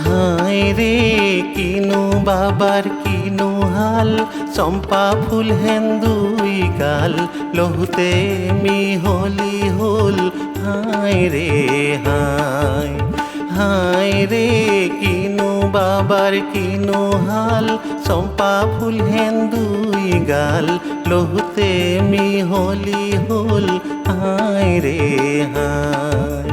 হায় রে কিনু বাবার কিনু হাল, চম্পা ফুল হেন্দুই গাল, লহুতে মিহলি হল। হায় রে হায়, হায় রে কিনু বাবার কিনু হাল, চম্পা ফুল হেন্দুই গাল, লহুতে মিহলি হল। হায় রে হায়।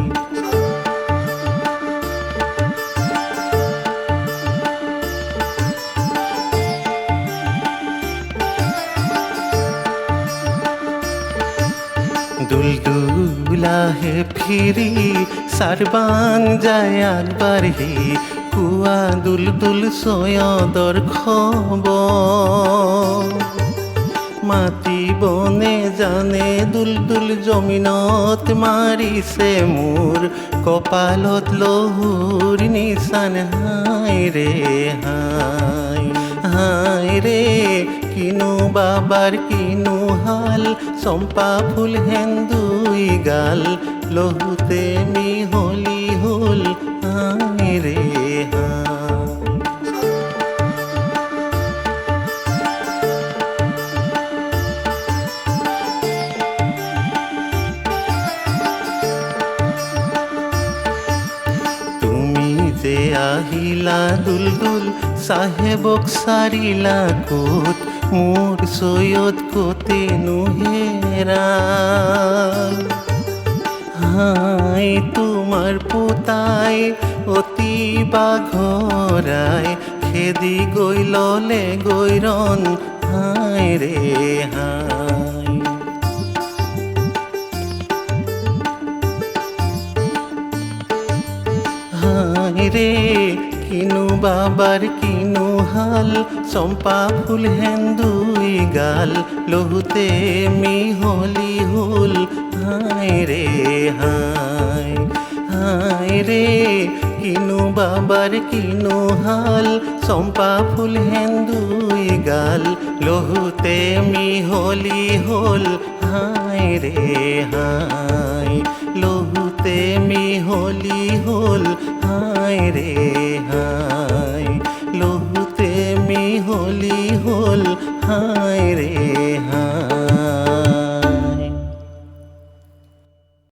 দুলদুলা হে ফিরি সারবাং যায় আকবার হি, কুয়া দুলদুল সয়দর খবর। মাটি বনে জানে দুলদুল জমিনত মারিছে মোর, কপালত লহুর নিচান। হায় রে হায়, হায় রে কিনু বাবার কিনু হাল, চম্পা ফুল হেন্দুই গাল, লহুতে মিহলি হল। হায় রে হায়। তুমি যে আহিলা দুলদুল সাহেবক সারিলা কোত, মোর সৈয়দ কোতে নুহেরা। হায় তোমার পোতাই অতি বাঘরায়, খেদি গৈললে গৈরন। হায় রে হায়। হায় রে কিনু বাবার কিনু হাল, চম্পা ফুল হেন্দুই গাল, লহুতে মিহলি হল। হায় রে হায়, হায় রে কিনু বাবার কিনু হাল, চম্পা ফুল হেন্দুই গাল, লহুতে মিহলি হল। হায় রে হায়, লহুতে মিহলি হল। হায় রে হায়, লহুতে মিহলি হল। হায় রে হায়।